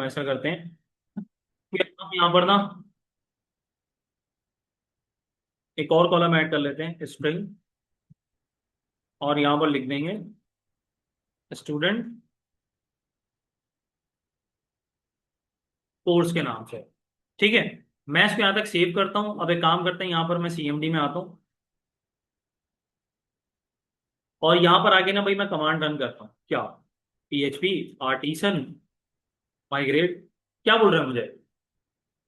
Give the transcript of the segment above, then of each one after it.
हम ऐसा करते हैं कि हम यहाँ पर ना एक और कॉलम ऐड कर लेते हैं, स्ट्रिंग, और यहाँ पर लिख देंगे स्टूडेंट कोर्स के नाम से। ठीक है, मैं इसको यहाँ तक सेव करता हूँ। अब एक काम करते हैं, यहाँ पर मैं सीएमडी में आता हूँ और यहाँ पर आके ना भाई मैं कमांड रन करता हूँ। क्या? PHP artisan migrate. क्या बोल रहे हैं मुझे?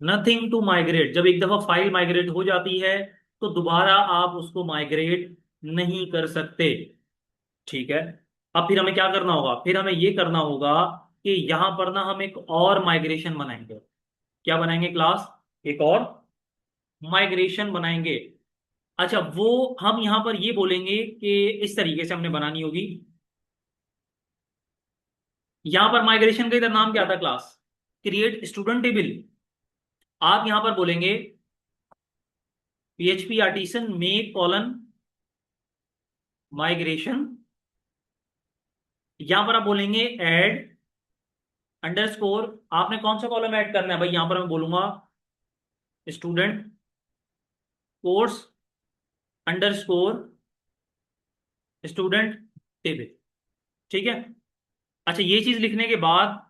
Nothing to migrate. जब एक दफा फाइल माइग्रेट हो जाती है तो दोबारा आप उसको माइग्रेट नहीं कर सकते। ठीक है, अब फिर हमें क्या करना होगा? फिर हमें ये करना होगा कि यहां पर ना हम एक और माइग्रेशन बनाएंगे। क्या बनाएंगे क्लास? एक और माइग्रेशन बनाएंगे। अच्छा, वो हम यहां पर ये बोलेंगे कि इस तरीके से हमने बनानी होगी। यहां पर माइग्रेशन का इधर नाम क्या था? Class create student table. आप यहां पर बोलेंगे PHP artisan make colon migration. यहां पर आप बोलेंगे ऐड अंडरस्कोर। आपने कौन सा कॉलम ऐड करना है भाई? यहां पर मैं बोलूंगा student course underscore student table. ठीक है। अच्छा, ये चीज लिखने के बाद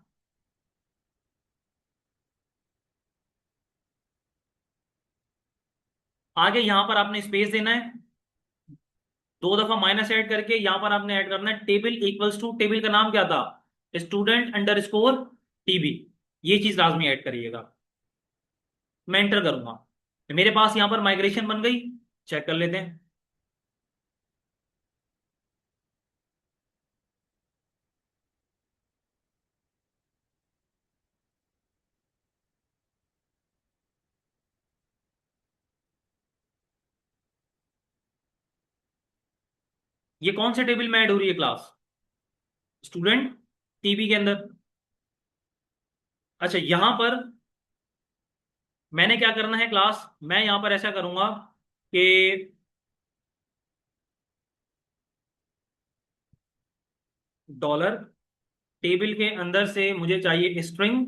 आगे यहां पर आपने स्पेस देना है। दो दफा माइनस ऐड करके यहां पर आपने ऐड करना है टेबल इक्वल्स टू, टेबल का नाम क्या था? Student underscore TB. ये चीज लाजमी ऐड करिएगा। मैं एंटर करूंगा, मेरे पास यहां पर माइग्रेशन बन गई। चेक कर लेते हैं। ये कौन से टेबल में ऐड हो रही है क्लास? स्टूडेंट टीबी के अंदर। अच्छा, यहां पर मैंने क्या करना है क्लास? मैं यहां पर ऐसा करूंगा कि डॉलर टेबल के अंदर से मुझे चाहिए स्ट्रिंग।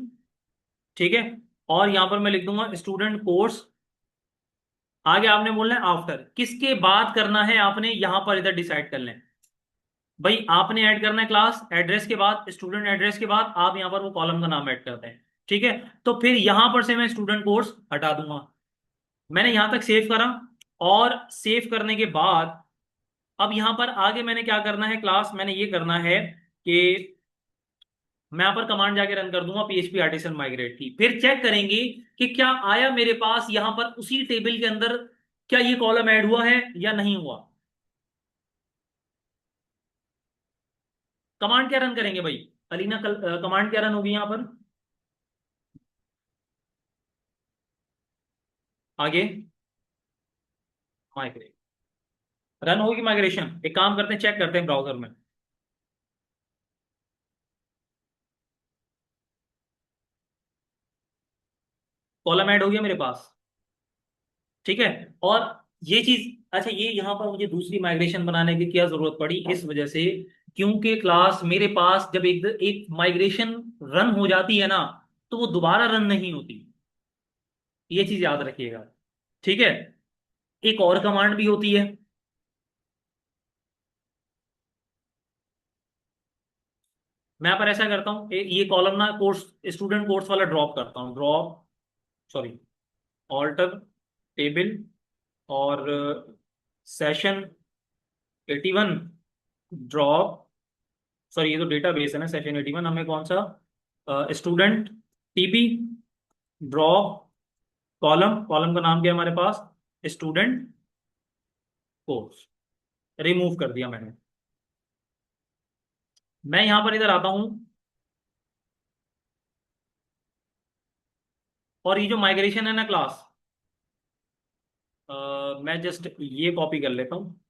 ठीक है, और यहां पर मैं लिख दूंगा स्टूडेंट कोर्स। आगे आपने बोलना है आफ्टर, किसके बाद करना है आपने यहां पर इधर डिसाइड कर लें। भाई आपने ऐड करना है क्लास एड्रेस के बाद, स्टूडेंट एड्रेस के बाद आप यहां पर वो कॉलम का नाम ऐड करते हैं। ठीक है, तो फिर यहां पर से मैं स्टूडेंट कोर्स हटा दूंगा। मैंने यहां तक सेव करा, और सेव करने के बाद अब यहां पर आगे मैंने क्या करना है क्लास? मैंने ये करना है कि मैं यहां पर कमांड जाके रन कर दूंगा PHP आर्टिसन माइग्रेट की। फिर चेक करेंगे कि क्या आया मेरे पास यहां पर उसी टेबल के अंदर, क्या ये कॉलम ऐड हुआ है या नहीं हुआ। कमांड क्या रन करेंगे भाई? अलीना, कमांड क्या रन होगी यहां पर? आगे माइग्रेट रन होगी। माइग्रेशन एक काम करते हैं, चेक करते हैं ब्राउजर में। कॉलम ऐड हो गया मेरे पास। ठीक है, और ये चीज, अच्छा ये यहां पर मुझे दूसरी माइग्रेशन बनाने की क्या जरूरत पड़ी? इस वजह से, क्योंकि क्लास मेरे पास जब एक एक माइग्रेशन रन हो जाती है ना, तो वो दोबारा रन नहीं होती। ये चीज याद रखिएगा। ठीक है, एक और कमांड भी होती है। मैं यहाँ पर ऐसा करता हूँ, ये कॉलम ना कोर्स, स्टूडेंट कोर्स वाला ड्रॉप करता हूँ। ड्रॉप, सॉरी, ऑल्टर टेबल, और सेशन 81 ड्रॉप। सॉरी, ये तो डेटाबेस है ना सेशन 81। हमें कौन सा? Student TP drop column. Column का नाम क्या है हमारे पास? Student course. रिमूव कर दिया मैंने। मैं यहां पर इधर आता हूं, और ये जो माइग्रेशन है ना क्लास, मैं जस्ट ये कॉपी कर लेता हूँ।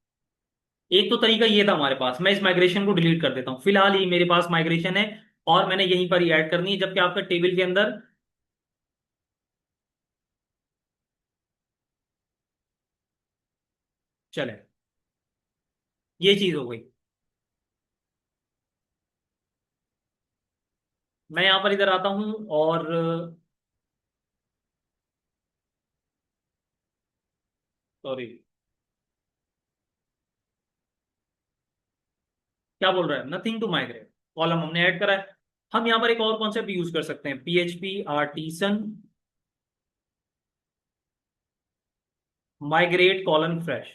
एक तो तरीका ये था हमारे पास, मैं इस माइग्रेशन को डिलीट कर देता हूँ। फिलहाल ही मेरे पास माइग्रेशन है और मैंने यहीं पर ही ऐड करनी है, जबकि आपका टेबल के अंदर चले। ये चीज हो गई। मैं यहाँ पर इधर आता हूँ और सॉरी, क्या बोल रहा है, नथिंग टू माइग्रेट, कॉलम हमने ऐड करा है। हम यहाँ पर एक और कॉन्सेप्ट यूज कर सकते हैं, PHP artisan migrate colon fresh.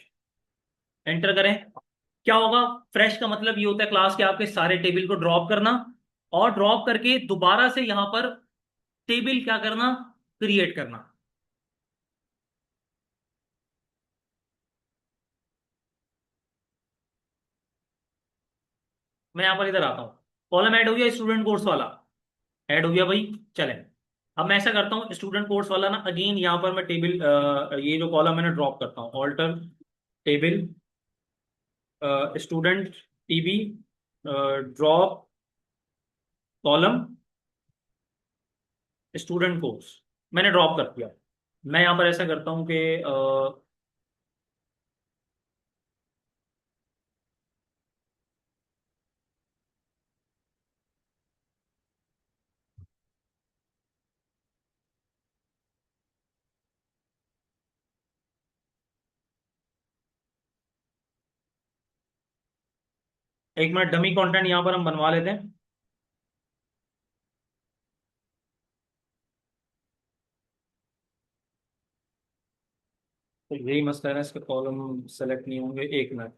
Enter करें। क्या होगा? फ्रेश का मतलब ये होता है क्लास के आपके सारे टेबल को ड्रॉप करना, और ड्रॉप करके दोबारा से यहां पर टेबल क्या करना, क्रिएट करना। मैं यहां पर इधर आता हूं, कॉलम ऐड हो गया स्टूडेंट कोर्स वाला, ऐड हो गया भाई। चले, अब मैं ऐसा करता हूँ स्टूडेंट कोर्स वाला ना, अगेन यहाँ पर मैं टेबल ये जो कॉलम मैंने ड्रॉप करता हूँ, alter table student TB drop column student course, मैंने ड्रॉप कर दिया। मैं यहाँ पर ऐसा करता हूँ कि एक मिनट, डमी कंटेंट यहाँ पर हम बनवा लेते हैं। तो यही मसला है ना, इसके कॉलम सेलेक्ट नहीं होंगे, एक मिनट।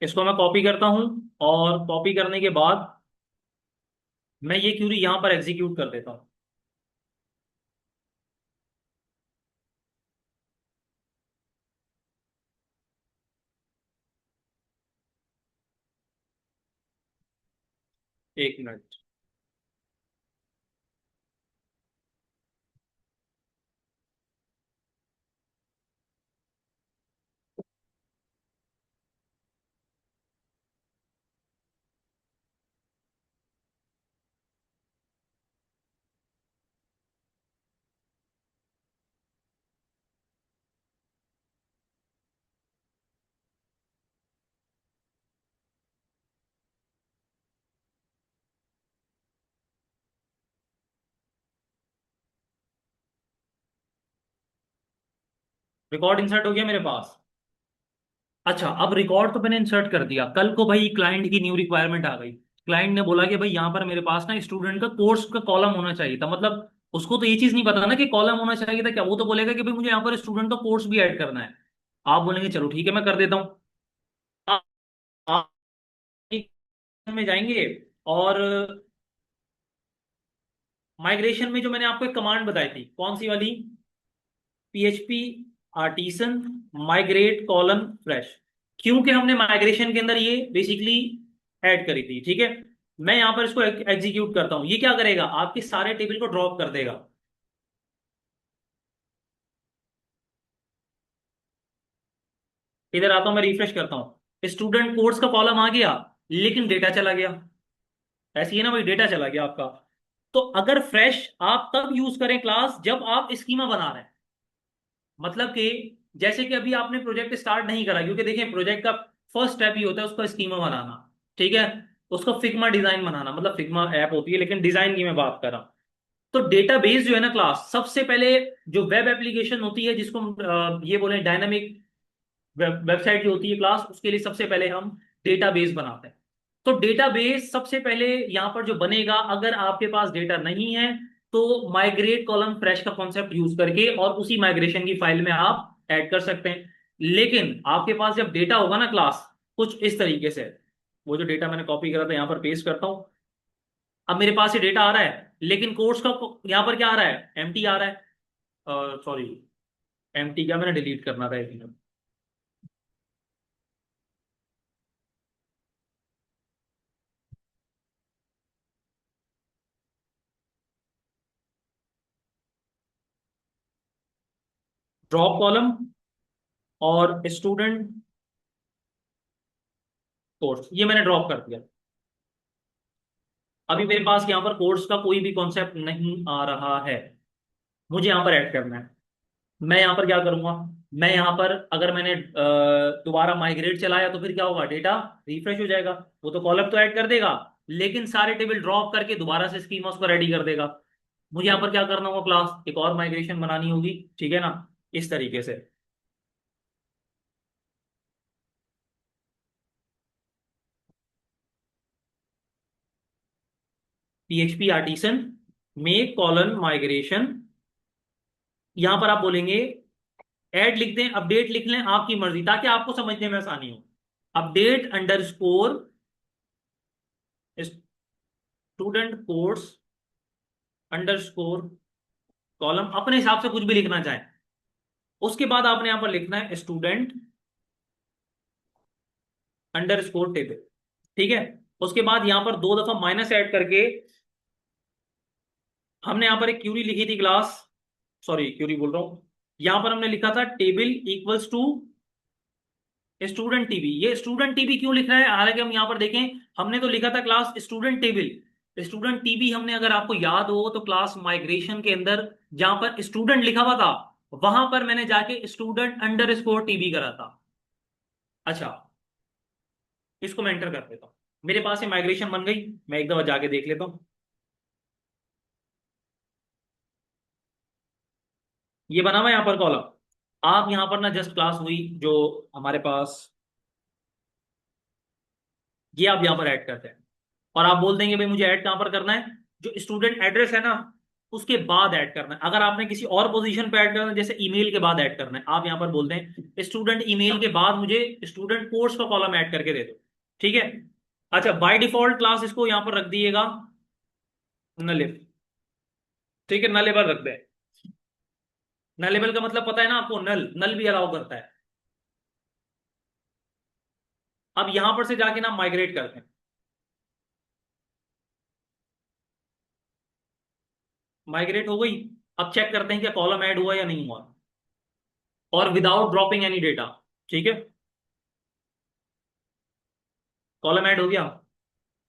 इसको मैं कॉपी करता हूँ, और कॉपी करने के बाद मैं ये क्यूरी यहाँ पर एग्जीक्यूट कर देता हूँ। एक मिनट। रिकॉर्ड इंसर्ट हो गया मेरे पास। अच्छा, अब रिकॉर्ड तो मैंने इंसर्ट कर दिया, कल को भाई क्लाइंट की न्यू रिक्वायरमेंट आ गई। क्लाइंट ने बोला कि भाई यहाँ पर मेरे पास ना स्टूडेंट का कोर्स का कॉलम होना चाहिए था, मतलब उसको तो ये चीज नहीं पता ना कि कॉलम होना चाहिए था क्या, वो तो बोलेगा कि भाई मुझे यहाँ पर स्टूडेंट का कोर्स भी ऐड करना है। आप बोलेंगे चलो ठीक है मैं कर देता हूँ। आप आप में जाएंगे, और माइग्रेशन में जो मैंने आपको एक कमांड बताई थी, कौन सी वाली, PHP artisan migrate colon fresh, क्योंकि हमने माइग्रेशन के अंदर ये बेसिकली ऐड करी थी, ठीक है। मैं यहां पर इसको एग्जीक्यूट करता हूं, ये क्या करेगा, आपके सारे टेबल को ड्रॉप कर देगा। इधर आता हूं, मैं रिफ्रेश करता हूं, स्टूडेंट कोर्स का कॉलम आ गया, लेकिन डेटा चला गया। ऐसी है ना भाई, डेटा चला गया आपका। तो अगर फ्रेश आप तब यूज करें क्लास जब आप स्कीमा बना रहे हैं, मतलब कि जैसे कि अभी आपने प्रोजेक्ट स्टार्ट नहीं करा, क्योंकि देखिए प्रोजेक्ट का फर्स्ट स्टेप ही होता है उसका स्कीमा बनाना, ठीक है, उसका फिग्मा डिजाइन बनाना, मतलब फिग्मा ऐप होती है लेकिन डिजाइन की मैं बात कर रहा हूं। तो डेटाबेस जो है ना क्लास, सबसे पहले जो वेब एप्लीकेशन होती है जिसको हम ये बोले डायनामिक वेबसाइट जो होती है क्लास, उसके लिए सबसे पहले हम डेटाबेस बनाते हैं। तो डेटाबेस सबसे पहले यहां पर जो बनेगा, अगर आपके पास डेटा नहीं है तो माइग्रेट कॉलम फ्रेश का कॉन्सेप्ट यूज करके और उसी माइग्रेशन की फाइल में आप ऐड कर सकते हैं। लेकिन आपके पास जब डेटा होगा ना क्लास, कुछ इस तरीके से, वो जो डेटा मैंने कॉपी करा था यहां पर पेस्ट करता हूं। अब मेरे पास ये डेटा आ रहा है, लेकिन कोर्स का यहां पर क्या आ रहा है, एम्प्टी आ रहा है, सॉरी, एम्प्टी क्या, मैंने डिलीट करना था एक मिनट। ड्रॉप कॉलम और स्टूडेंट कोर्स, ये मैंने ड्रॉप कर दिया। अभी मेरे पास यहाँ पर कोर्स का कोई भी कॉन्सेप्ट नहीं आ रहा है, मुझे यहाँ पर ऐड करना है। मैं यहाँ पर क्या करूंगा, मैं यहाँ पर अगर मैंने दोबारा माइग्रेट चलाया तो फिर क्या होगा, डेटा रिफ्रेश हो जाएगा। वो तो कॉलम तो ऐड कर देगा, लेकिन सारे टेबल ड्रॉप करके दोबारा से स्कीमा उसको रेडी कर देगा। मुझे यहाँ पर क्या करना होगा, क्लास एक और माइग्रेशन बनानी होगी, ठीक है ना, इस तरीके से। PHP artisan make colon migration, यहां पर आप बोलेंगे ऐड लिख दें, अपडेट लिख लें, आपकी मर्जी, ताकि आपको समझने में आसानी हो। Update underscore student course underscore column, अपने हिसाब से कुछ भी लिखना चाहें। उसके बाद आपने यहां पर लिखना है स्टूडेंट अंडरस्कोर टेबल, ठीक है। उसके बाद यहां पर दो दफा माइनस ऐड करके हमने यहां पर एक क्यूरी लिखी थी क्लास, सॉरी क्यूरी बोल रहा हूं, यहां पर हमने लिखा था table equals to student TB. ये स्टूडेंट टीबी क्यों लिख रहा है, हालांकि हम यहां पर देखें, हमने तो लिखा था class student table, student TB हमने, अगर आपको याद हो तो क्लास माइग्रेशन के अंदर जहां पर स्टूडेंट लिखा हुआ था, वहां पर मैंने जाके स्टूडेंट अंडर स्कोर टीबी करा था। अच्छा, इसको मैं एंटर कर देता हूं, मेरे पास ये माइग्रेशन बन गई, मैं एक दफा जाके देख लेता हूं। ये बना हुआ यहां पर कॉलम, आप यहां पर ना जस्ट क्लास हुई जो हमारे पास, ये आप यहां पर ऐड करते हैं। और आप बोल देंगे भाई मुझे ऐड कहां पर करना है, जो स्टूडेंट एड्रेस है ना उसके बाद ऐड करना है। अगर आपने किसी और पोजीशन पे ऐड करना है, जैसे ईमेल के बाद ऐड करना है, आप यहां पर बोलते हैं स्टूडेंट ईमेल के बाद मुझे स्टूडेंट कोर्स का कॉलम ऐड करके दे दो, ठीक है। अच्छा, बाय डिफॉल्ट क्लास इसको यहां पर रख दिएगा नलिफ, ठीक है, नलेबल रख दे। नलेबल का मतलब पता है ना आपको, नल, नल भी अलाउ करता है। अब यहां पर से जाके ना माइग्रेट करते हैं, माइग्रेट हो गई। अब चेक करते हैं कि कॉलम ऐड हुआ या नहीं हुआ, और विदाउट ड्रॉपिंग एनी डेटा, ठीक है, कॉलम ऐड हो गया।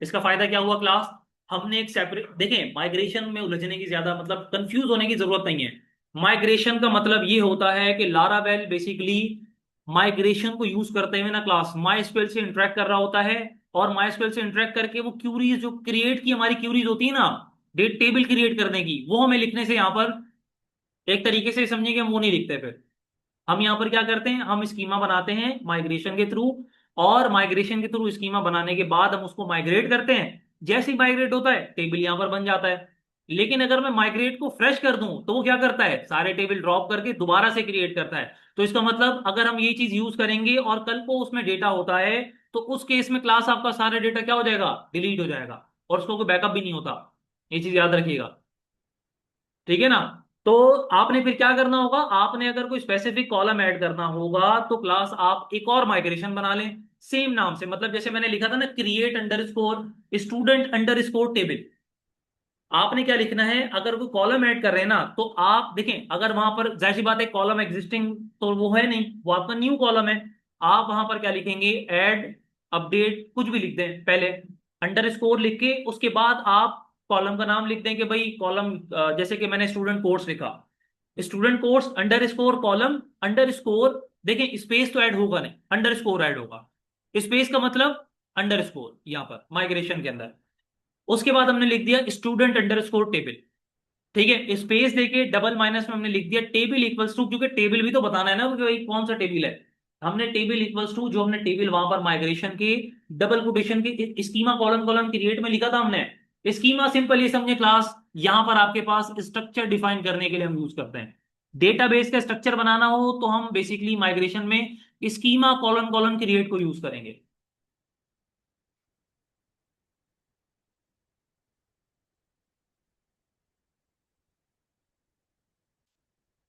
इसका फायदा क्या हुआ क्लास, हमने एक सेपरेट, देखें माइग्रेशन में उलझने की ज्यादा, मतलब कंफ्यूज होने की जरूरत नहीं है। माइग्रेशन का मतलब ये होता है कि लारावेल बेसिकली माइग्रेशन को यूज करते हुए ना क्लास माइस्क्वेल से इंटरेक्ट कर रहा होता है, और माइस्क्वेल से इंटरेक्ट करके वो क्यूरीज जो क्रिएट की हमारी क्यूरीज होती है ना, डेट टेबल क्रिएट करने की, वो हमें लिखने से यहाँ पर एक तरीके से समझिए कि हम वो नहीं लिखते। फिर हम यहाँ पर क्या करते हैं, हम स्कीमा बनाते हैं माइग्रेशन के थ्रू, और माइग्रेशन के थ्रू स्कीमा बनाने के बाद हम उसको माइग्रेट करते हैं। जैसे ही माइग्रेट होता है टेबल यहाँ पर बन जाता है। लेकिन अगर मैं माइग्रेट को फ्रेश कर दूं तो वो क्या करता है, सारे टेबल ड्रॉप करके दोबारा से क्रिएट करता है। तो इसका मतलब अगर हम ये चीज यूज करेंगे और कल को उसमें डेटा होता है, तो उस केस में क्लास आपका सारा डेटा क्या हो जाएगा, डिलीट हो जाएगा, और उसको कोई बैकअप भी नहीं होता। ये चीज याद रखिएगा, ठीक है ना। तो आपने फिर क्या करना होगा, आपने अगर कोई स्पेसिफिक कॉलम ऐड करना होगा तो क्लास आप एक और माइग्रेशन बना लें सेम नाम से, मतलब जैसे मैंने लिखा था ना create underscore student underscore table. आपने क्या लिखना है, अगर कोई कॉलम ऐड कर रहे हैं ना, तो आप देखें अगर वहां पर जाहिर सी बात है कॉलम एग्जिस्टिंग तो वो है नहीं, वो आपका न्यू कॉलम है। आप वहां पर क्या लिखेंगे, ऐड अपडेट कुछ भी लिख दें पहले, अंडरस्कोर लिख के उसके बाद आप कॉलम का नाम लिख दें कि भाई कॉलम, जैसे कि मैंने स्टूडेंट कोर्स लिखा, student course underscore column underscore, देखें स्पेस तो ऐड होगा नहीं, अंडरस्कोर ऐड होगा। स्पेस का मतलब अंडरस्कोर यहां पर माइग्रेशन के अंदर। उसके बाद हमने लिख दिया स्टूडेंट अंडरस्कोर टेबल, ठीक है, स्पेस देके डबल माइनस में हमने लिख दिया टेबल इक्वल्स टू, क्योंकि टेबल भी तो बताना है ना कि भाई कौन सा टेबल है। हमने टेबल इक्वल्स टू, जो हमने टेबल वहां पर माइग्रेशन के डबल कोटेशन के स्कीमा कॉलम कॉलम क्रिएट में लिखा था हमने। स्कीमा सिंपल ये समझे क्लास, यहां पर आपके पास स्ट्रक्चर डिफाइन करने के लिए हम यूज करते हैं। डेटाबेस का स्ट्रक्चर बनाना हो तो हम बेसिकली माइग्रेशन में स्कीमा कॉलम कॉलम क्रिएट को यूज करेंगे।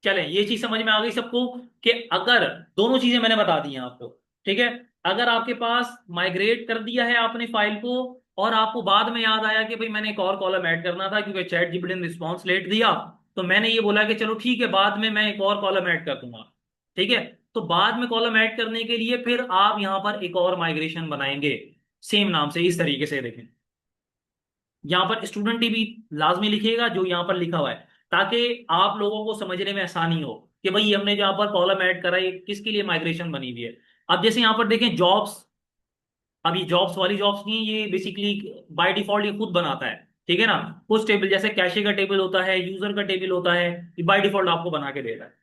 चलें, ये चीज समझ में आ गई सबको, कि अगर दोनों चीजें मैंने बता दी हैं आपको, ठीक है। अगर आपके पास माइग्रेट कर दिया है आपने फाइल को, और आपको बाद में याद आया कि भाई मैंने एक और कॉलम ऐड करना था क्योंकि चैट जीपीटी ने रिस्पॉन्स लेट दिया, तो मैंने ये बोला कि चलो ठीक है, बाद में मैं एक और कॉलम ऐड कर दूंगा। ठीक है, तो बाद में कॉलम ऐड करने के लिए फिर आप यहां पर एक और माइग्रेशन बनाएंगे सेम नाम से, इस तरीके से देखें। यहाँ पर स्टूडेंट टीबी लाजमी लिखिएगा जो यहाँ पर लिखा हुआ है, ताकि आप लोगों को समझने में आसानी हो कि भाई हमने जो यहाँ पर कॉलम ऐड करा है ये किसके लिए माइग्रेशन बनी हुई है। अब जैसे यहाँ पर देखें जॉब्स, अब ये जॉब्स वाली जॉब्स नहीं, ये बेसिकली बाय डिफॉल्ट ये खुद बनाता है। ठीक है ना, कुछ टेबल जैसे कैशे का टेबल होता है, यूजर का टेबल होता है, ये बाय डिफॉल्ट आपको बना के देता है।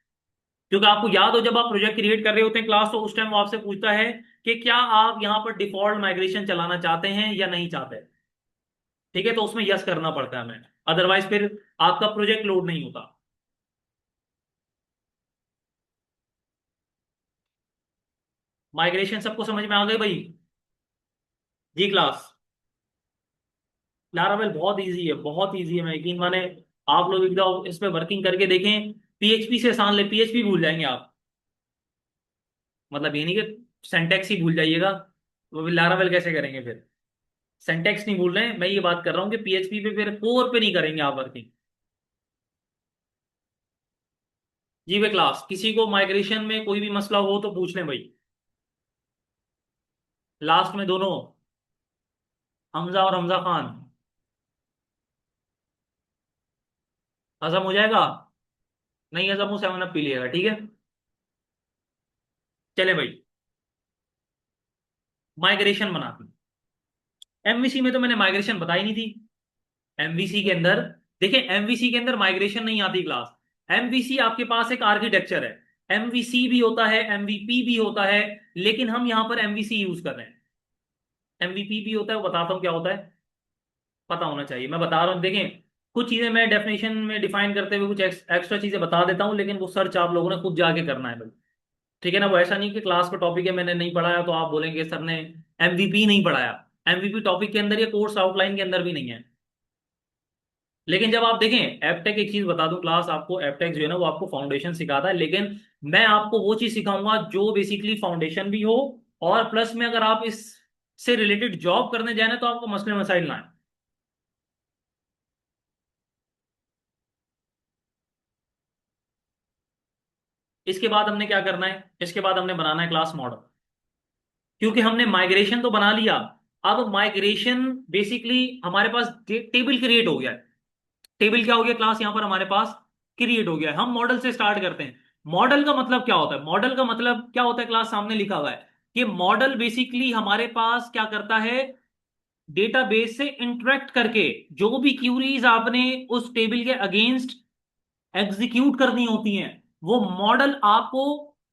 क्योंकि आपको याद हो जब आप प्रोजेक्ट क्रिएट कर रहे होते हैं क्लास, तो उस टाइम वो आपसे पूछता है कि क्या आप यहाँ पर डिफॉल्ट माइग्रेशन चलाना चाहते हैं या नहीं चाहते। ठीक है, तो उसमें यस करना पड़ता है हमें, अदरवाइज फिर आपका प्रोजेक्ट लोड नहीं होता। माइग्रेशन सबको समझ में आ गई भाई? जी क्लास। लारावेल बहुत इजी है, बहुत इजी है, मैं यकीन माने। आप लोग एकदम इस पे वर्किंग करके देखें, पीएचपी से आसान ले, पीएचपी भूल जाएंगे आप। मतलब ये नहीं कि सेंटेक्स ही भूल जाइएगा, वो भी लारावेल कैसे करेंगे फिर। सेंटेक्स नहीं भूल रहे हैं, मैं ये बात कर रहा हूँ कि पीएचपी पे फिर कोर पे नहीं करेंगे आप वर्किंग। जी वे क्लास, किसी को माइग्रेशन में कोई भी मसला हो तो पूछ लें भाई। लास्ट में दोनों, हमजा और हमजा खान। हजम हो जाएगा? नहीं हजम हो, 7 अप पी लिएगा, ठीक है। चले भाई, माइग्रेशन बनाते हैं। एमवीसी में तो मैंने माइग्रेशन बताई नहीं थी। एमवीसी के अंदर, देखिए एमवीसी के अंदर माइग्रेशन नहीं आती क्लास। एमवीसी आपके पास एक आर्किटेक्चर है, एमवीसी भी होता है, एमवीपी भी होता है, लेकिन हम यहां पर एमवीसी यूज कर रहे हैं। एमवीपी भी होता है, वो बताता हूं क्या होता है, पता होना चाहिए, मैं बता रहा हूँ देखें। कुछ चीजें मैं डेफिनेशन में डिफाइन करते हुए कुछ एक्स्ट्रा चीजें बता देता हूँ, लेकिन वो सर्च आप लोगों ने खुद जाके करना है भाई। ठीक है ना, वो ऐसा नहीं कि क्लास का टॉपिक है मैंने नहीं पढ़ाया तो आप बोलेंगे सर ने एमवीपी नहीं पढ़ाया। एमवीपी टॉपिक के अंदर या कोर्स आउटलाइन के अंदर भी नहीं है। लेकिन जब आप देखें एपटेक, एक चीज बता दूं क्लास आपको, एपटेक जो है ना वो आपको फाउंडेशन सिखाता है, लेकिन मैं आपको वो चीज सिखाऊंगा जो बेसिकली फाउंडेशन भी हो, और प्लस में अगर आप इस से रिलेटेड जॉब करने जाए ना तो आपको मसले मसाइल ना आए। इसके बाद हमने क्या करना है, इसके बाद हमने बनाना है क्लास मॉडल। क्योंकि हमने माइग्रेशन तो बना लिया, अब माइग्रेशन बेसिकली हमारे पास टेबल क्रिएट हो गया है। टेबल क्या हो गया क्लास यहाँ पर हमारे पास, क्रिएट हो गया है। हम मॉडल से स्टार्ट करते हैं। मॉडल का मतलब क्या होता है, मॉडल का मतलब क्या होता है क्लास सामने लिखा हुआ है कि मॉडल बेसिकली हमारे पास क्या करता है, डेटाबेस से इंटरेक्ट करके जो भी क्यूरीज आपने उस टेबल के अगेंस्ट एग्जीक्यूट करनी होती हैं, वो मॉडल आपको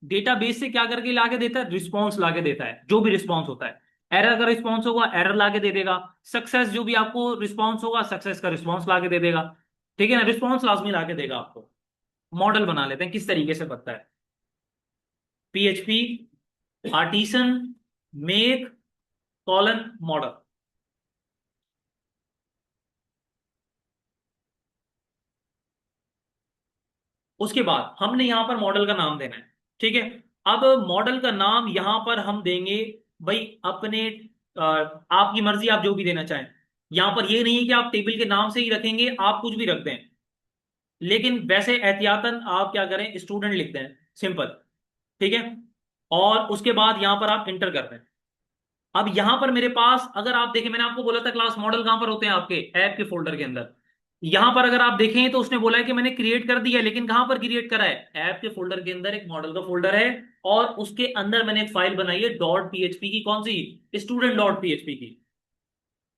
डेटाबेस से क्या करके लाके देता है, रिस्पॉन्स लाके देता है। जो भी रिस्पॉन्स होता है, एरर का रिस्पॉन्स होगा एरर लाके दे देगा, सक्सेस जो भी आपको रिस्पॉन्स होगा सक्सेस का रिस्पॉन्स लाके दे देगा। ठीक है ना, रिस्पॉन्स लाजमी लाके देगा आपको। मॉडल बना लेते हैं किस तरीके से बनता है। PHP artisan make colon model. उसके बाद हमने यहां पर मॉडल का नाम देना है। ठीक है, अब मॉडल का नाम यहां पर हम देंगे भाई अपने, आपकी मर्जी, आप जो भी देना चाहें। यहां पर ये नहीं है कि आप टेबल के नाम से ही रखेंगे, आप कुछ भी रख दें, लेकिन वैसे एहतियातन आप क्या करें, स्टूडेंट लिख दें, सिंपल। ठीक है, और उसके बाद यहां पर आप इंटर कर दें। अब यहां पर मेरे पास अगर आप देखें, मैंने आपको बोला था क्लास मॉडल कहां पर होते हैं, आपके ऐप के फोल्डर के अंदर। यहां पर अगर आप देखें तो उसने बोला है कि मैंने क्रिएट कर दिया है, लेकिन कहां पर क्रिएट करा है, ऐप के फोल्डर के अंदर एक मॉडल का फोल्डर है, और उसके अंदर मैंने एक फाइल बनाई है डॉट पीएचपी की, कौन सी, स्टूडेंट डॉट पीएचपी की।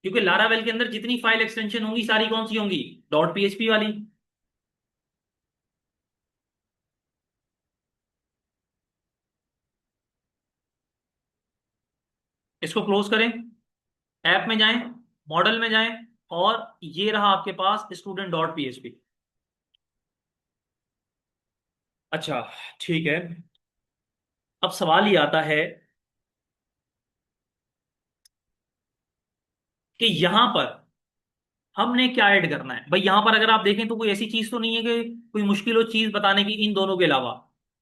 क्योंकि लारावेल के अंदर जितनी फाइल एक्सटेंशन होंगी सारी कौन सी होंगी, डॉट पीएचपी वाली। इसको क्लोज करें, ऐप में जाएं, मॉडल में जाएं, और ये रहा आपके पास स्टूडेंट डॉट पीएचपी। अच्छा, ठीक है। अब सवाल ये आता है कि यहां पर हमने क्या ऐड करना है भाई। यहां पर अगर आप देखें तो कोई ऐसी चीज तो नहीं है कि कोई मुश्किल हो चीज बताने की इन दोनों के अलावा।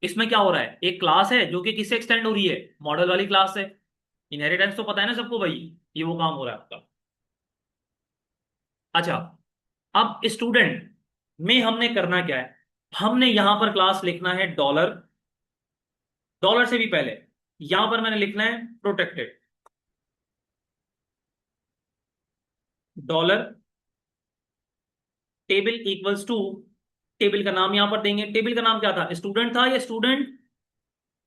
इसमें क्या हो रहा है, एक क्लास है जो कि किससे एक्सटेंड हो रही है, मॉडल वाली क्लास से। इनहेरिटेंस तो पता है ना सबको भाई, ये वो काम हो रहा है आपका। अच्छा, अब स्टूडेंट, में हमने करना क्या है, हमने यहां पर क्लास लिखना है डॉलर, डॉलर से भी पहले यहां पर मैंने लिखना है protected dollar table equals to, table का नाम यहां पर देंगे, टेबल का नाम क्या था, स्टूडेंट था या स्टूडेंट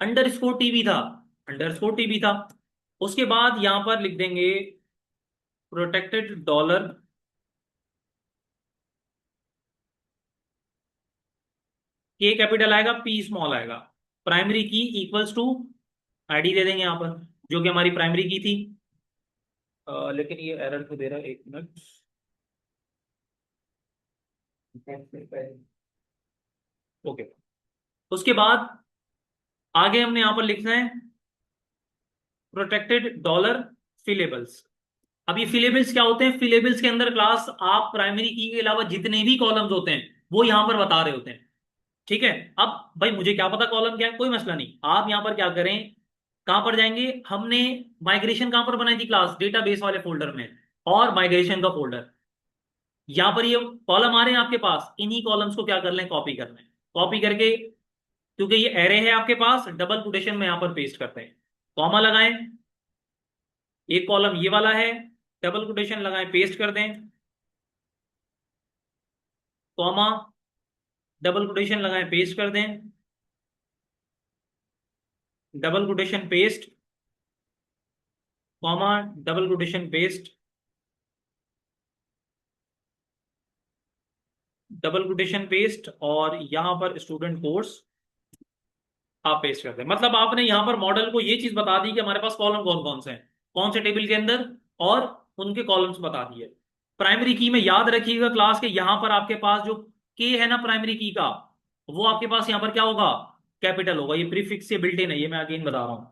अंडर स्कोर टीवी था, अंडर स्कोर टीवी था। उसके बाद यहां पर लिख देंगे प्रोटेक्टेड डॉलर के कैपिटल आएगा पी स्मॉल आएगा, प्राइमरी की इक्वल्स टू आईडी दे देंगे यहां पर, जो कि हमारी प्राइमरी की थी। लेकिन ये एरर क्यों दे रहा है, एक मिनट। ओके, उसके बाद आगे हमने यहां पर लिखना है प्रोटेक्टेड डॉलर फिलेबल्स। अब ये फिलेबल्स क्या होते हैं, फिलेबल्स के अंदर क्लास आप प्राइमरी की के अलावा जितने भी कॉलम्स होते हैं वो यहां पर बता रहे होते हैं। ठीक है, अब भाई मुझे क्या पता कॉलम क्या है, कोई मसला नहीं, आप यहां पर क्या करें, कहां पर जाएंगे, हमने माइग्रेशन कहां पर बनाई थी क्लास, डेटाबेस वाले फोल्डर में, और माइग्रेशन का फोल्डर, यहां पर ये कॉलम आ रहे हैं आपके पास, इन्हीं कॉलम्स को क्या कर लें, कॉपी कर लें, कॉपी करके, क्योंकि ये एरे है आपके पास, डबल कोटेशन में यहां पर पेस्ट करते हैं, कॉमा लगाएं, एक कॉलम ये वाला है, डबल कोटेशन लगाएं, पेस्ट कर दें, कॉमा, डबल कोटेशन लगाएं, पेस्ट कर दें, double quotation paste, comma, double quotation paste, double quotation paste, और यहां पर स्टूडेंट कोर्स आप पेस्ट कर दें। मतलब आपने यहां पर मॉडल को ये चीज बता दी कि हमारे पास कॉलम कौन कौन से हैं, कौन से टेबल के अंदर, और उनके कॉलम्स बता दिए। प्राइमरी की में याद रखिएगा क्लास के, यहां पर आपके पास जो के है ना प्राइमरी की का, वो आपके पास यहां पर क्या होगा, कैपिटल होगा, ये प्रीफिक्स से बिल्ट इन है, ये मैं अगेन बता रहा हूं।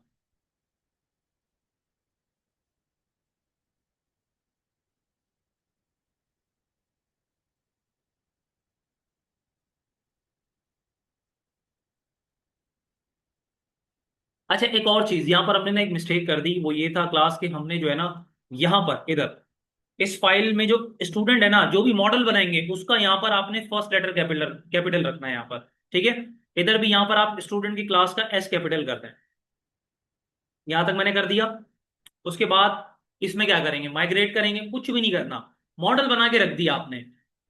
अच्छा, एक और चीज यहां पर हमने ना एक मिस्टेक कर दी, वो ये था क्लास के, हमने जो है ना यहां पर इधर इस फाइल में जो स्टूडेंट है ना, जो भी मॉडल बनाएंगे उसका यहाँ पर आपने फर्स्ट लेटर कैपिटल कैपिटल रखना है यहाँ पर। ठीक है, इधर भी यहाँ पर आप स्टूडेंट की क्लास का एस कैपिटल कर दें, यहां तक मैंने कर दिया। उसके बाद इसमें क्या करेंगे, माइग्रेट करेंगे, कुछ भी नहीं करना, मॉडल बना के रख दिया आपने।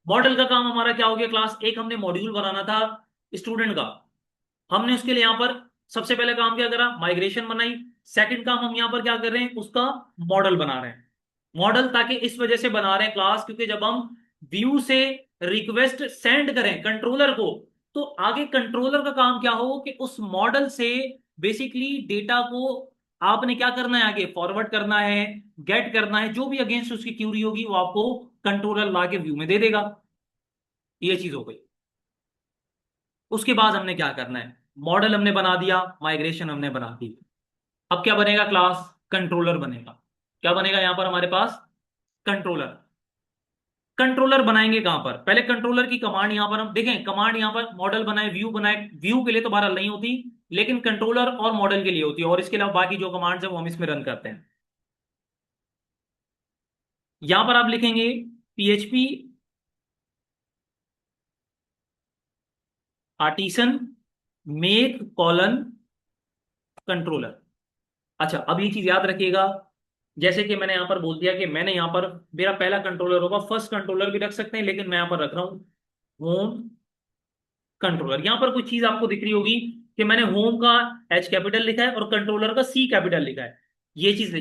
मॉडल का काम हमारा क्या हो गया, क्लास एक हमने मॉड्यूल बनाना था स्टूडेंट का, हमने उसके लिए यहाँ पर सबसे पहले काम क्या करा, माइग्रेशन बनाई। सेकंड काम हम यहाँ पर क्या कर रहे हैं, उसका मॉडल बना रहे हैं। मॉडल ताकि इस वजह से बना रहे हैं क्लास, क्योंकि जब हम व्यू से रिक्वेस्ट सेंड करें कंट्रोलर को, तो आगे कंट्रोलर का काम क्या हो कि उस मॉडल से बेसिकली डेटा को आपने क्या करना है, आगे फॉरवर्ड करना है, गेट करना है, जो भी अगेंस्ट उसकी क्यूरी होगी वो आपको कंट्रोलर ला के व्यू में दे देगा। ये चीज हो गई। उसके बाद हमने क्या करना है, मॉडल हमने बना दिया, माइग्रेशन हमने बना दी, अब क्या बनेगा, क्लास कंट्रोलर बनेगा। क्या बनेगा यहां पर हमारे पास, कंट्रोलर। कंट्रोलर बनाएंगे कहां पर, पहले कंट्रोलर की कमांड यहां पर हम देखें, कमांड यहां पर मॉडल बनाए, व्यू के लिए तो बहरहाल नहीं होती, लेकिन कंट्रोलर और मॉडल के लिए होती है, और इसके अलावा बाकी जो कमांड्स है वो हम इसमें रन करते हैं। यहां पर आप लिखेंगे PHP artisan make colon controller. अच्छा, अब ये चीज याद रखिएगा, जैसे कि मैंने यहां पर बोल दिया कि मैंने यहां पर मेरा पहला कंट्रोलर होगा, फर्स्ट कंट्रोलर भी रख सकते हैं, लेकिन मैं यहां पर रख रहा हूं होम कंट्रोलर। यहां पर कोई चीज आपको दिख रही होगी कि मैंने होम का H कैपिटल लिखा है और कंट्रोलर का C कैपिटल लिखा है, ये चीज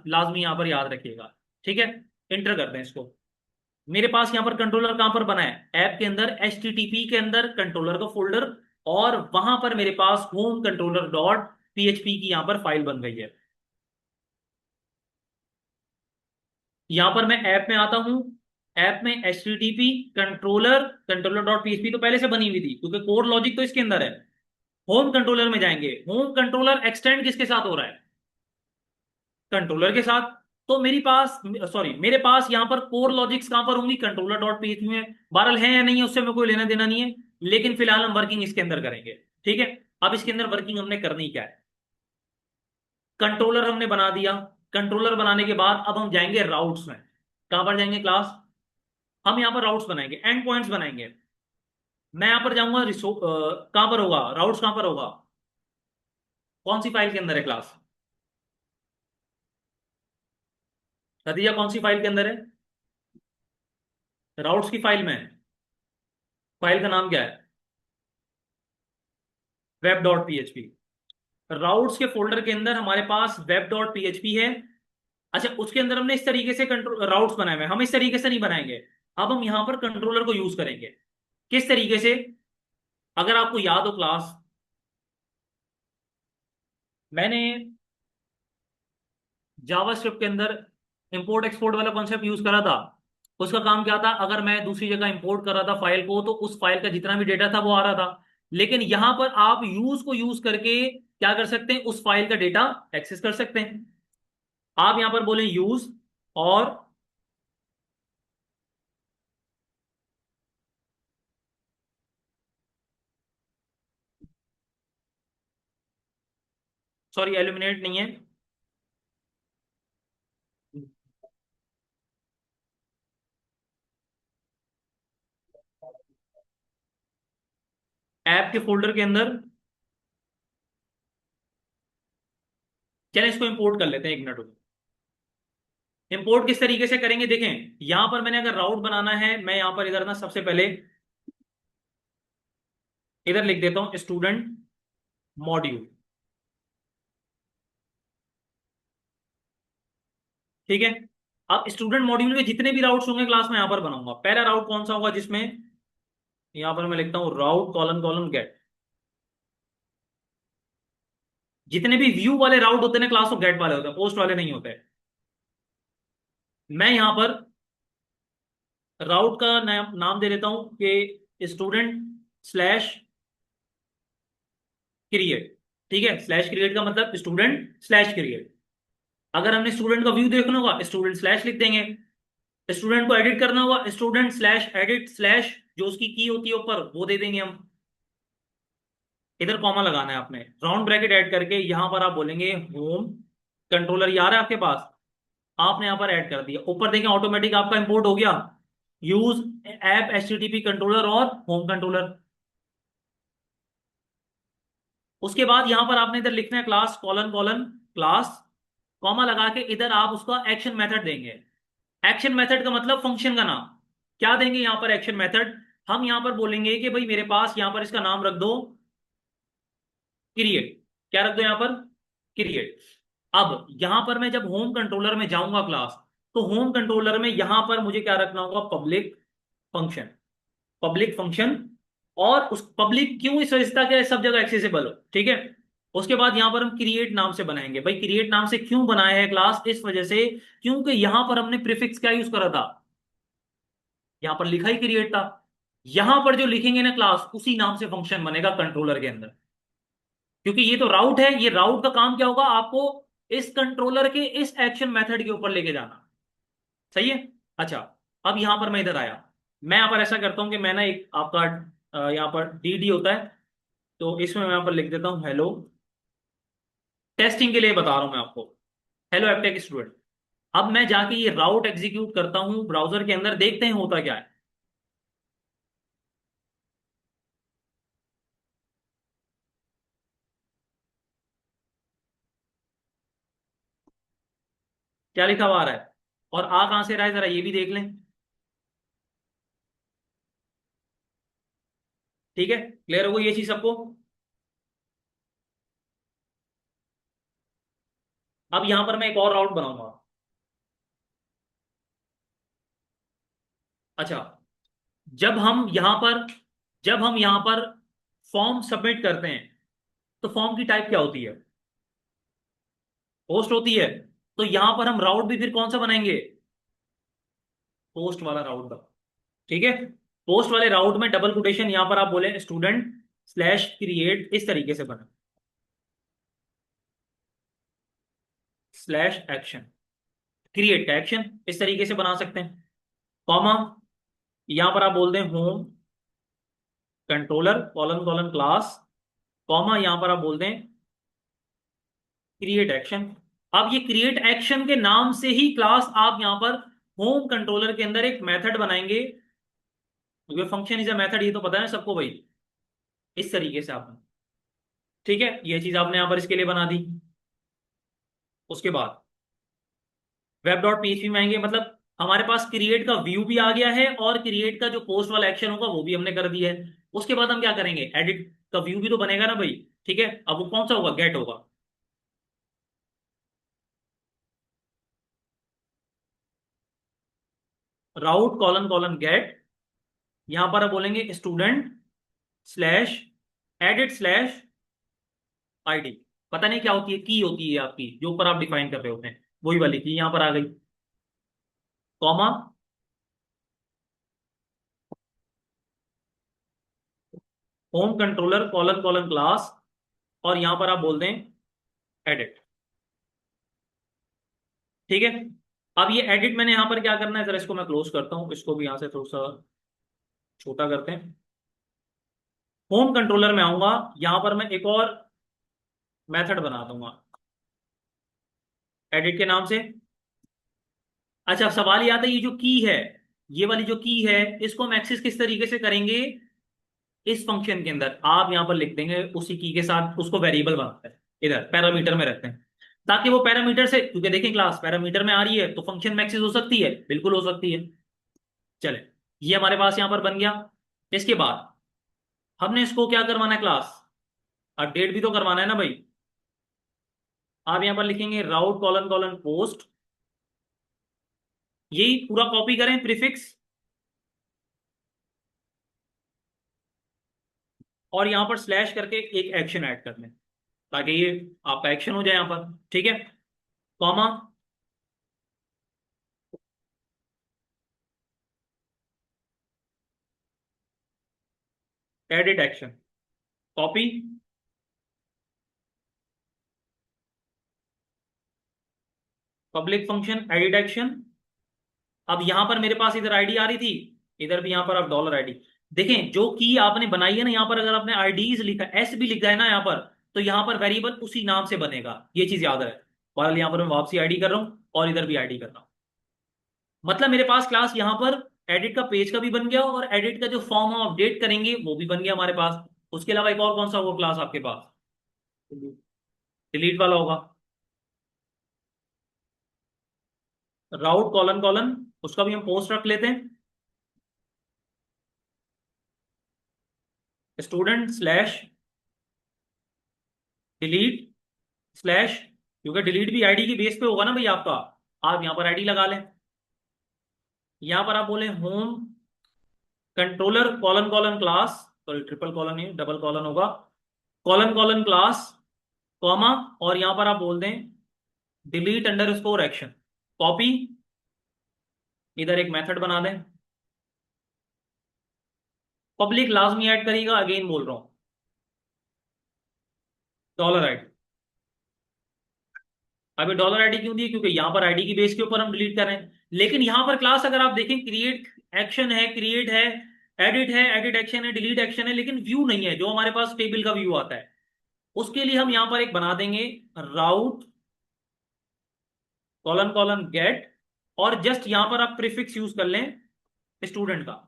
लाजमी यहां पर याद रखिएगा। ठीक है, इंटर करते हैं इसको। मेरे पास यहां पर कंट्रोलर कहां पर बना है, ऐप के अंदर HTTP के अंदर कंट्रोलर का फोल्डर, और वहां पर मेरे पास होम कंट्रोलर डॉट PHP की यहां पर फाइल बन गई है। यहां पर मैं ऐप में आता हूं, ऐप में HTTP controller controller dot PHP तो पहले से बनी हुई थी, क्योंकि कोड लॉजिक तो इसके अंदर है। होम कंट्रोलर में जाएंगे, होम कंट्रोलर एक्सटेंड किसके साथ हो रहा है, कंट्रोलर के साथ। तो मेरी पास सॉरी मेरे पास यहां पर कोर लॉजिक्स कहां पर होंगी, कंट्रोलर डॉट पीएचपी में, बहरहाल है या नहीं है उससे हमें कोई लेना देना नहीं है, लेकिन फिलहाल हम वर्किंग इसके अंदर करेंगे। ठीक है, अब इसके अंदर वर्किंग हमने करनी क्या है, कंट्रोलर हमने बना दिया, कंट्रोलर बनाने के बाद अब हम जाएंगे राउट्स में। कहां पर जाएंगे क्लास, हम यहां पर राउट्स बनाएंगे, एंड पॉइंट्स बनाएंगे। मैं यहाँ पर जाऊंगा कहाँ पर होगा, राउट्स कहाँ पर होगा, कौन सी फाइल के अंदर है क्लास, खदीजा कौन सी फाइल के अंदर है, राउट्स की फाइल में। फाइल का नाम क्या है, वेब डॉट पीएचपी। राउट्स के फोल्डर के अंदर हमारे पास वेब डॉट पीएचपी है। अच्छा, उसके अंदर हमने इस तरीके से कंट्रोल राउट्स बनाए हुए हैं, हम इस तरीके से नहीं बनाएंगे। अब हम यहां पर कंट्रोलर को यूज करेंगे। किस तरीके से, अगर आपको याद हो क्लास, मैंने जावास्क्रिप्ट के अंदर इंपोर्ट एक्सपोर्ट वाला कॉन्सेप्ट यूज करा था। उसका काम क्या था, अगर मैं दूसरी जगह इंपोर्ट कर रहा था फाइल को, तो उस फाइल का जितना भी डेटा था वो आ रहा था। लेकिन यहां पर आप यूज को यूज करके क्या कर सकते हैं, उस फाइल का डेटा एक्सेस कर सकते हैं। आप यहां पर बोले यूज, और सॉरी एलिमिनेट नहीं है, ऐप के फोल्डर के अंदर। चलें इसको इंपोर्ट कर लेते हैं, एक मिनट। इंपोर्ट किस तरीके से करेंगे देखें, यहां पर मैंने अगर राउट बनाना है, मैं यहां पर इधर ना सबसे पहले इधर लिख देता हूं स्टूडेंट मॉड्यूल। ठीक है। अब स्टूडेंट मॉड्यूल में जितने भी राउट्स होंगे क्लास में यहां पर बनाऊंगा। पहला राउट कौन सा होगा, जिसमें यहां पर मैं लिखता हूं राउट कॉलन कॉलन गेट। जितने भी व्यू वाले राउट होते हैं ना क्लास, वो गेट वाले होते हैं, पोस्ट वाले नहीं होते। मैं यहां पर राउट का नाम दे देता हूं कि स्टूडेंट स्लैश क्रिएट। ठीक है, स्लैश क्रिएट का मतलब स्टूडेंट स्लैश क्रिएट। अगर हमने स्टूडेंट का व्यू देखना होगा, स्टूडेंट स्लैश लिख देंगे। स्टूडेंट को एडिट करना होगा, स्टूडेंट स्लैश एडिट स्लैश, जो उसकी की होती है ऊपर वो दे देंगे हम। इधर कॉमा लगाना है आपने, राउंड ब्रैकेट ऐड करके यहां पर आप बोलेंगे होम कंट्रोलर। ये आ रहा है आपके पास, आपने यहां पर ऐड कर दिया। ऊपर देखें ऑटोमेटिक आपका इंपोर्ट हो गया, यूज ऐप एचटीटीपी कंट्रोलर और होम कंट्रोलर। उसके बाद यहां पर आपने इधर लिखना है class colon colon class, comma लगा के इधर आप उसका एक्शन मेथड देंगे। एक्शन मेथड का मतलब फंक्शन का नाम। क्या देंगे यहां पर एक्शन मेथड, हम यहां पर बोलेंगे कि भाई मेरे पास यहां पर इसका नाम रख दो क्रिएट। क्या रख दो यहां पर, क्रिएट। अब यहां पर मैं जब होम कंट्रोलर में जाऊंगा क्लास, तो होम कंट्रोलर में यहां पर मुझे क्या रखना होगा, पब्लिक फंक्शन। पब्लिक फंक्शन, और उस पब्लिक क्यों इस वजह के सब जगह एक्सेसिबल हो। ठीक है। उसके बाद यहां पर हम क्रिएट नाम से बनाएंगे। भाई क्रिएट नाम से क्यों बनाया है क्लास, इस वजह से क्योंकि यहां पर हमने प्रीफिक्स क्या यूज करा था, यहां पर लिखा ही क्रिएट था। यहां पर जो लिखेंगे ना क्लास, उसी नाम से फंक्शन बनेगा कंट्रोलर के अंदर। क्योंकि ये तो राउट है, ये राउट का काम क्या होगा, आपको इस कंट्रोलर के इस एक्शन मेथड के ऊपर लेके जाना। सही है। अच्छा, अब यहां पर मैं इधर आया, मैं यहां पर ऐसा करता हूं कि मैं ना एक आपका यहां पर डी होता है, तो इसमें मैं यहां पर लिख देता हूं हेलो। टेस्टिंग के लिए बता रहा हूं मैं आपको, हेलो एपटेक स्टूडेंट। अब मैं जाके ये राउट एग्जीक्यूट करता हूं ब्राउजर के अंदर, देखते हैं होता क्या है। क्या लिखा हुआ आ रहा है, और आ कहां से रहा है, जरा ये भी देख लें। ठीक है, क्लियर हो गई ये चीज सबको। अब यहां पर मैं एक और राउट बनाऊंगा। अच्छा, जब हम यहां पर जब हम यहां पर फॉर्म सबमिट करते हैं, तो फॉर्म की टाइप क्या होती है, पोस्ट होती है। तो यहां पर हम राउट भी फिर कौन सा बनाएंगे, पोस्ट वाला राउट का। ठीक है, पोस्ट वाले राउट में डबल कोटेशन यहां पर आप बोले स्टूडेंट स्लैश क्रिएट, इस तरीके से बना, स्लैश एक्शन, क्रिएट का एक्शन, इस तरीके से बना सकते हैं। कॉमा, यहां पर आप बोल दें home controller colon colon class, comma यहां पर आप बोल दें क्रिएट एक्शन। अब ये क्रिएट एक्शन के नाम से ही क्लास आप यहां पर होम कंट्रोलर के अंदर एक मेथड बनाएंगे, क्योंकि फंक्शन इज अ मेथड, ये तो पता है ना सबको भाई। इस तरीके से आपने, ठीक है, ये चीज आपने यहाँ पर इसके लिए बना दी। उसके बाद वेब डॉट पीएचपी में आएंगे, मतलब हमारे पास क्रिएट का व्यू भी आ गया है और क्रिएट का जो पोस्ट वाला एक्शन होगा वो भी हमने कर दिया है। उसके बाद हम क्या करेंगे, एडिट का व्यू भी तो बनेगा ना भाई। ठीक है, अब वो कौन सा होगा, गेट होगा। राउट कॉलन कॉलन गेट, यहां पर आप बोलेंगे student slash edit slash ID. पता नहीं क्या होती है, की होती है आपकी जो ऊपर आप डिफाइन कर रहे होते हैं, वही वाली की यहां पर आ गई। Comma, home controller colon colon class, और यहां पर आप बोल दें एडिट। ठीक है, अब ये एडिट मैंने यहां पर क्या करना है, जरा इसको मैं क्लोज करता हूं, इसको भी यहां से थोड़ा सा छोटा करते हैं। होम कंट्रोलर में आऊंगा, यहां पर मैं एक और मेथड बना दूंगा एडिट के नाम से। अच्छा, अब सवाल ये आता है, ये जो की है, ये वाली जो की है, इसको हम एक्सेस किस तरीके से करेंगे। इस फंक्शन के अंदर आप यहां पर लिख देंगे उसी की के साथ, उसको वेरिएबल बनाते हैं, इधर पैरामीटर में रखते हैं, ताकि वो पैरामीटर से, क्योंकि देखें क्लास पैरामीटर में आ रही है तो फंक्शन में एक्सेस हो सकती है, बिल्कुल हो सकती है। चले, ये हमारे पास यहां पर बन गया। इसके बाद हमने इसको क्या करवाना है, क्लास अपडेट भी तो करवाना है ना भाई। आप यहां पर लिखेंगे राउट कॉलन कॉलन पोस्ट, यही पूरा कॉपी करें प्रीफिक्स, और यहां पर स्लैश करके एक एक्शन ऐड कर लें, ताकि ये आपका एक्शन हो जाए यहां पर। ठीक है, comma, edit action, copy, public function edit action. अब यहां पर मेरे पास इधर आईडी आ रही थी, इधर भी यहां पर आप डॉलर आईडी। देखें जो की आपने बनाई है ना, यहां पर अगर आपने आईडीज लिखा, एस भी लिखा है ना यहां पर, तो यहां पर वेरिएबल उसी नाम से बनेगा, ये चीज याद रहे। और यहां पर मैं वापसी आईडी कर रहा हूं और इधर भी आईडी कर रहा हूं, मतलब मेरे पास क्लास यहां पर एडिट का पेज का भी बन गया, और एडिट का जो फॉर्म हम अपडेट करेंगे वो भी बन गया हमारे पास। उसके अलावा एक और कौन सा होगा क्लास आपके पास, डिलीट वाला होगा। राउट कॉलन कॉलन, उसका भी हम पोस्ट रख लेते हैं, स्टूडेंट स्लैश डिलीट स्लैश, क्योंकि डिलीट भी आईडी की बेस पे होगा ना भाई आपका। आप यहां पर आईडी लगा लें, यहां पर आप बोले home controller colon colon class, sorry triple colon नहीं डबल कॉलन होगा, कॉलन कॉलन क्लास, कॉमा, और यहां पर आप बोल दें delete under score action, copy, इधर एक मेथड बना दें, पब्लिक लाजमी ऐड करेगा, अगेन बोल रहा हूं, डॉलर आईडी। अभी डॉलर आईडी क्यों दी, क्योंकि यहां पर आईडी की बेस के ऊपर हम डिलीट कर रहे हैं, लेकिन यहां पर क्लास अगर आप देखें, क्रिएट एक्शन है, क्रिएट है, एडिट एक्शन है, डिलीट एक्शन है, लेकिन व्यू नहीं है, जो हमारे पास टेबल का व्यू आता है। उसके लिए हम यहां पर एक बना देंगे राउट कॉलन कॉलन गेट, और जस्ट यहां पर आप प्रीफिक्स यूज कर लें स्टूडेंट का।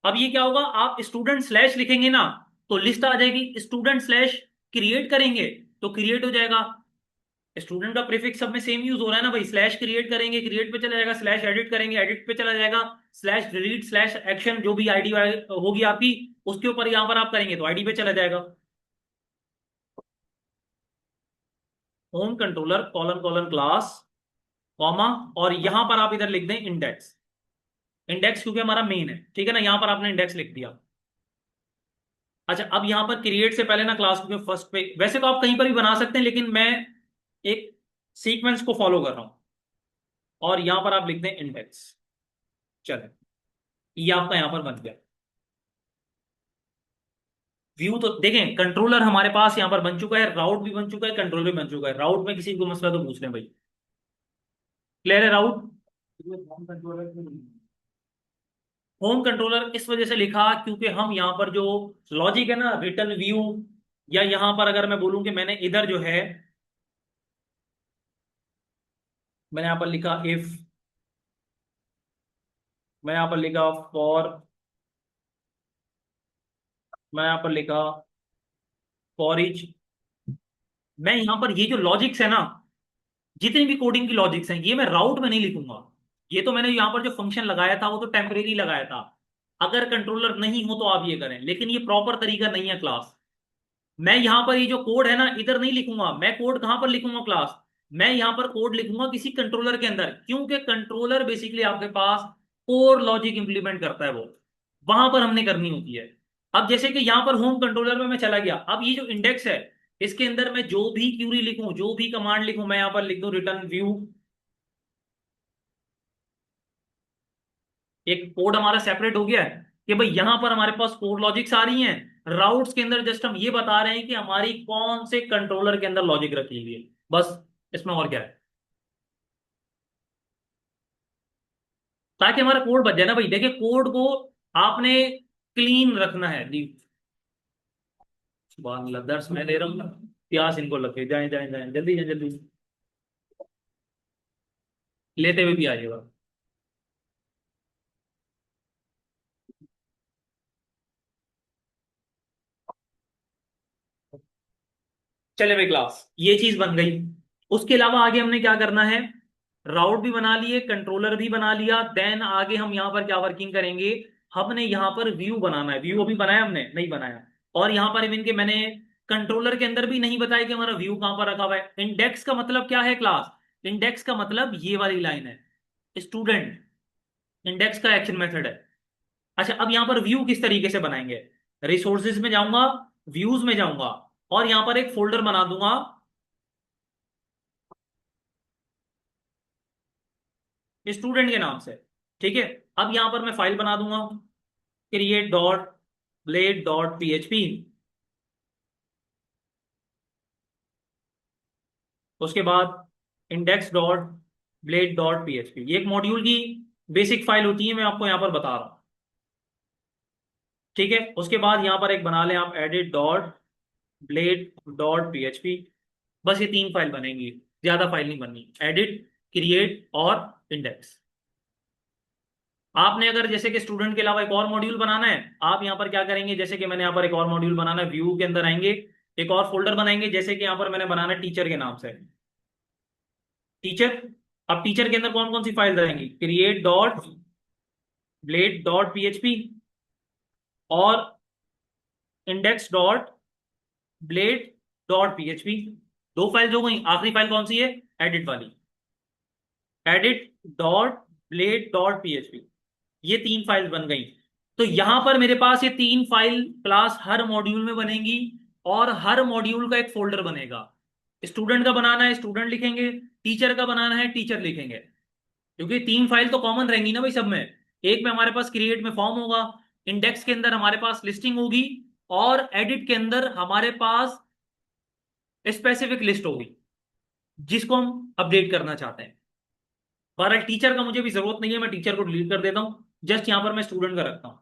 अब ये क्या होगा, आप स्टूडेंट स्लैश लिखेंगे ना, तो लिस्ट आ जाएगी, स्टूडेंट स्लैश क्रिएट करेंगे तो क्रिएट हो जाएगा। स्टूडेंट का प्रीफिक्स सब में सेम यूज हो रहा है ना भाई, स्लैश क्रिएट करेंगे क्रिएट पे चला जाएगा, स्लैश एडिट करेंगे एडिट पे चला जाएगा, स्लैश डिलीट स्लैश एक्शन जो भी आईडी होगी आपकी, उसके ऊपर यहां पर आप करेंगे तो आईडी पे चला जाएगा। Home controller colon colon class, comma, और यहां पर आप इधर लिख दें इंडेक्स, इंडेक्स क्योंकि हमारा मेन है, ठीक है ना, यहां पर आपने इंडेक्स लिख दिया। अच्छा, अब यहां पर क्रिएट से पहले ना क्लास, क्योंकि फर्स्ट पे वैसे तो आप कहीं पर भी बना सकते हैं, लेकिन मैं एक सीक्वेंस को फॉलो कर रहा हूं, और यहां पर आप लिख दें इंडेक्स। चले, ये आपका यहां पर बन गया व्यू। तो देखें कंट्रोलर हमारे पास यहां पर बन चुका है, राउट भी बन चुका है, कंट्रोलर भी बन चुका है। राउट में किसी को मसला तो पूछ लें भाई, क्लियर है राउट। होम कंट्रोलर इस वजह से लिखा क्योंकि हम यहां पर जो लॉजिक है ना, रिटर्न व्यू, या यहां पर अगर मैं बोलूं कि मैंने इधर जो है मैंने यहाँ पर लिखा इफ, मैं यहाँ पर लिखा फॉर, मैं यहाँ पर लिखा फॉर ईच। मैं यहाँ पर ये जो लॉजिक्स है ना, जितनी भी कोडिंग की लॉजिक्स हैं, ये मैं राउट में नहीं लिखूंगा। ये तो मैंने यहाँ पर जो फंक्शन लगाया था वो तो टेम्परेरी लगाया था, अगर कंट्रोलर नहीं हो तो आप ये करें, लेकिन ये प्रॉपर तरीका नहीं है क्लास। मैं यहाँ पर ये जो कोड है ना इधर नहीं लिखूंगा, मैं कोड कहाँ पर लिखूंगा क्लास, मैं यहाँ पर कोड लिखूंगा किसी कंट्रोलर के अंदर, क्योंकि कंट्रोलर बेसिकली आपके पास कोर लॉजिक इंप्लीमेंट करता है, वो वहां पर हमने करनी होती है। अब जैसे कि यहाँ पर होम कंट्रोलर में मैं चला गया, अब ये जो इंडेक्स है इसके अंदर मैं जो भी क्यूरी लिखूं, जो भी कमांड लिखूं, मैं यहाँ पर लिख दूं रिटर्न व्यू। एक कोड हमारा सेपरेट हो गया है कि भाई यहां पर हमारे पास कोड लॉजिक्स आ रही हैं, राउट्स के अंदर जस्ट हम ये बता रहे हैं कि हमारी कौन से कंट्रोलर के अंदर लॉजिक रखी हुई है, बस। इसमें और क्या है, ताकि हमारा कोड बच जाए ना भाई। देखिए कोड को आपने क्लीन रखना है दी। सुभान अल्लाह, दर्स मैं दे रहा हूँ, प्यास इनको लगे, जाए जाए जाए, जल्दी जाए जल्दी, लेते हुए भी आ जाएगा। चले भाई क्लास, ये चीज बन गई। उसके अलावा आगे हमने क्या करना है, राउट भी बना लिए, कंट्रोलर भी बना लिया, देन आगे हम यहाँ पर क्या वर्किंग करेंगे, हमने यहाँ पर व्यू बनाना है। व्यू अभी बनाया हमने नहीं बनाया, और यहाँ पर इवन के मैंने कंट्रोलर के अंदर भी नहीं बताया कि हमारा व्यू कहाँ पर रखा हुआ है। इंडेक्स का मतलब क्या है क्लास, इंडेक्स का मतलब ये वाली लाइन है, स्टूडेंट, इंडेक्स का एक्शन मेथड है। अच्छा, अब यहाँ पर व्यू किस तरीके से बनाएंगे, रिसोर्सेज में जाऊंगा, व्यूज में जाऊंगा, और यहाँ पर एक फोल्डर बना दूंगा स्टूडेंट के नाम से। ठीक है, अब यहां पर मैं फाइल बना दूंगा, create dot blade dot PHP. उसके बाद index dot blade dot PHP, ये एक मॉड्यूल की बेसिक फाइल होती है, मैं आपको यहां पर बता रहा हूं। ठीक है, उसके बाद यहां पर एक बना लें आप edit dot blade dot PHP. बस ये तीन फाइल बनेंगी, ज्यादा फाइल नहीं बननी, एडिट, क्रिएट और इंडेक्स। आपने अगर जैसे कि स्टूडेंट के अलावा एक और मॉड्यूल बनाना है, आप यहाँ पर क्या करेंगे, जैसे कि मैंने यहाँ पर एक और मॉड्यूल बनाना है, व्यू के अंदर आएंगे, एक और फोल्डर बनाएंगे, जैसे कि यहाँ पर मैंने बनाना है टीचर के नाम से, टीचर। अब टीचर के अंदर कौन कौन सी फाइल रहेंगी, create dot blade dot PHP और index dot blade dot PHP. दो फाइल हो गई, आखिरी फाइल कौन सी है, एडिट वाली, edit dot blade dot PHP. ये तीन फाइल बन गई। तो यहां पर मेरे पास ये तीन फाइल क्लास हर मॉड्यूल में बनेगी, और हर मॉड्यूल का एक फोल्डर बनेगा। स्टूडेंट का बनाना है स्टूडेंट लिखेंगे, टीचर का बनाना है टीचर लिखेंगे, क्योंकि तीन फाइल तो कॉमन रहेंगी ना भाई सब में। एक में हमारे पास क्रिएट में फॉर्म होगा, इंडेक्स के अंदर हमारे पास लिस्टिंग होगी, और एडिट के अंदर हमारे पास स्पेसिफिक लिस्ट होगी जिसको हम अपडेट करना चाहते हैं। बहरहाल टीचर का मुझे भी जरूरत नहीं है, मैं टीचर को डिलीट कर देता हूं, जस्ट यहां पर मैं स्टूडेंट का रखता हूं।